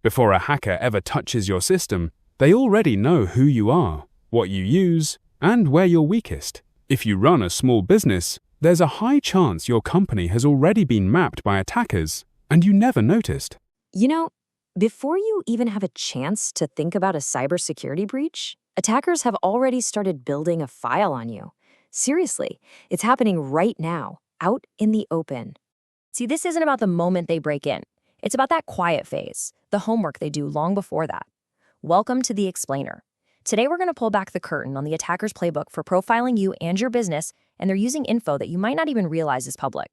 Before a hacker ever touches your system, they already know who you are, what you use, and where you're weakest. If you run a small business, there's a high chance your company has already been mapped by attackers, and you never noticed. You know, before you even have a chance to think about a cybersecurity breach, attackers have already started building a file on you. Seriously, it's happening right now, out in the open. See, this isn't about the moment they break in. It's about that quiet phase, the homework they do long before that. Welcome to The Explainer. Today we're going to pull back the curtain on the attacker's playbook for profiling you and your business, and they're using info that you might not even realize is public.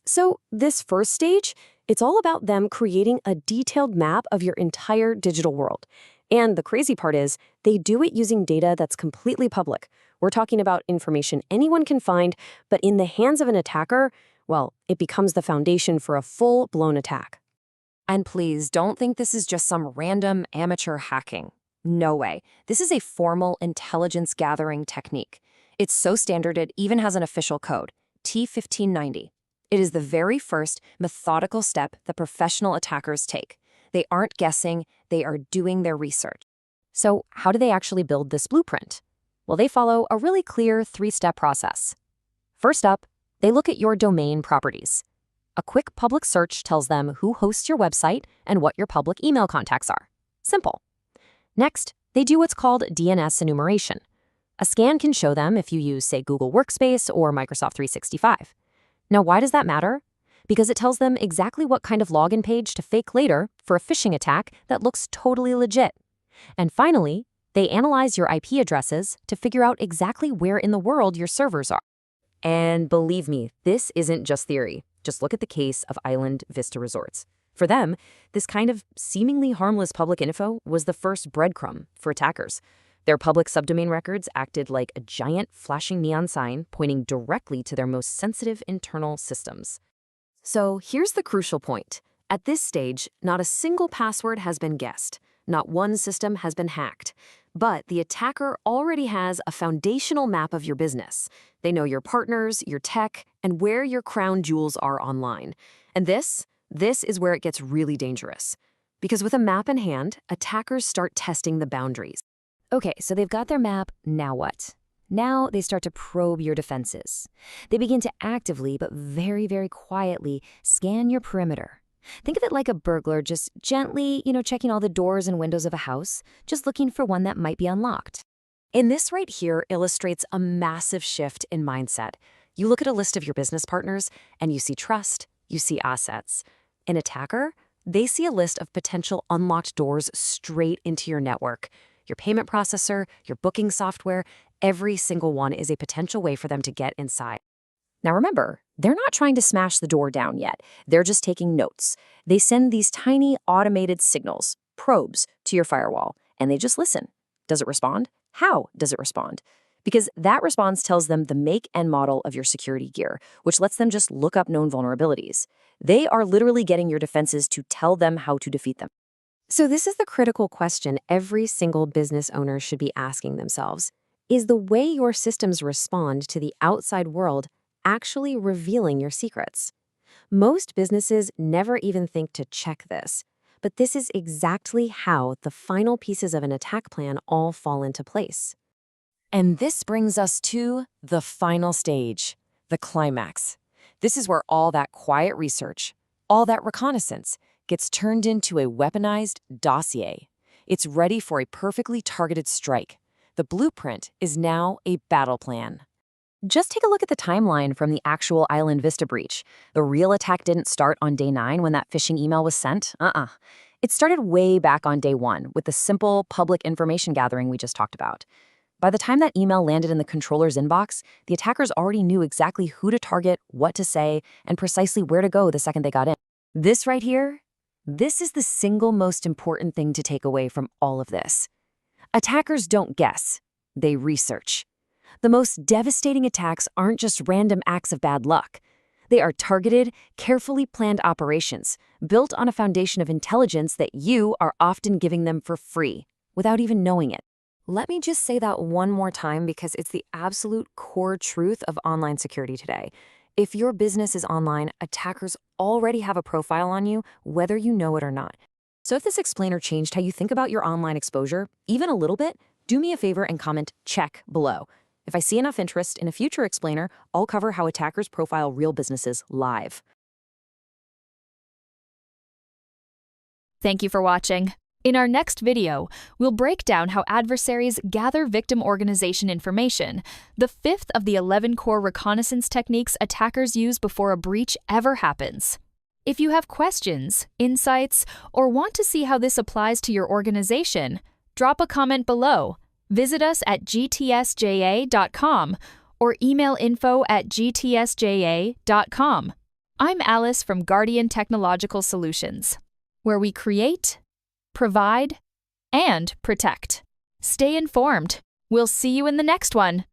So this first stage, it's all about them creating a detailed map of your entire digital world. And the crazy part is, they do it using data that's completely public. We're talking about information anyone can find, but in the hands of an attacker, well, it becomes the foundation for a full-blown attack. And please, don't think this is just some random amateur hacking. No way. This is a formal intelligence gathering technique. It's so standard it even has an official code, T1590. It is the very first methodical step that professional attackers take. They aren't guessing, they are doing their research. So how do they actually build this blueprint? Well, they follow a really clear three-step process. First up, they look at your domain properties. A quick public search tells them who hosts your website and what your public email contacts are. Simple. Next, they do what's called DNS enumeration. A scan can show them if you use, say, Google Workspace or Microsoft 365. Now, why does that matter? Because it tells them exactly what kind of login page to fake later for a phishing attack that looks totally legit. And finally, they analyze your IP addresses to figure out exactly where in the world your servers are. And believe me, this isn't just theory. Just look at the case of Island Vista Resorts. For them, this kind of seemingly harmless public info was the first breadcrumb for attackers. Their public subdomain records acted like a giant flashing neon sign pointing directly to their most sensitive internal systems. So here's the crucial point. At this stage, not a single password has been guessed. Not one system has been hacked. But the attacker already has a foundational map of your business. They know your partners, your tech, and where your crown jewels are online. And this is where it gets really dangerous. Because with a map in hand, attackers start testing the boundaries. Okay, so they've got their map, now what? Now they start to probe your defenses. They begin to actively, but very, very quietly, scan your perimeter. Think of it like a burglar just gently, checking all the doors and windows of a house, just looking for one that might be unlocked. And this right here illustrates a massive shift in mindset. You look at a list of your business partners, and you see trust, you see assets. An attacker, they see a list of potential unlocked doors straight into your network. Your payment processor, your booking software, every single one is a potential way for them to get inside. Now remember, they're not trying to smash the door down yet. They're just taking notes. They send these tiny automated signals, probes, to your firewall, and they just listen. Does it respond? How does it respond? Because that response tells them the make and model of your security gear, which lets them just look up known vulnerabilities. They are literally getting your defenses to tell them how to defeat them. So this is the critical question every single business owner should be asking themselves. Is the way your systems respond to the outside world actually revealing your secrets? Most businesses never even think to check this, but this is exactly how the final pieces of an attack plan all fall into place. And this brings us to the final stage, the climax. This is where all that quiet research, all that reconnaissance, gets turned into a weaponized dossier. It's ready for a perfectly targeted strike. The blueprint is now a battle plan. Just take a look at the timeline from the actual Island Vista breach. The real attack didn't start on day 9 when that phishing email was sent. It started way back on day 1 with the simple public information gathering we just talked about. By the time that email landed in the controller's inbox, the attackers already knew exactly who to target, what to say, and precisely where to go the second they got in. This right here, this is the single most important thing to take away from all of this. Attackers don't guess, they research. The most devastating attacks aren't just random acts of bad luck. They are targeted, carefully planned operations, built on a foundation of intelligence that you are often giving them for free, without even knowing it. Let me just say that one more time because it's the absolute core truth of online security today. If your business is online, attackers already have a profile on you, whether you know it or not. So if this explainer changed how you think about your online exposure, even a little bit, do me a favor and comment check below. If I see enough interest in a future explainer, I'll cover how attackers profile real businesses live. Thank you for watching. In our next video, we'll break down how adversaries gather victim organization information, the 5th of the 11 core reconnaissance techniques attackers use before a breach ever happens. If you have questions, insights, or want to see how this applies to your organization, drop a comment below, visit us at gtsja.com, or email info@gtsja.com. I'm Alice from Guardian Technological Solutions, where we create, provide, and protect. Stay informed. We'll see you in the next one.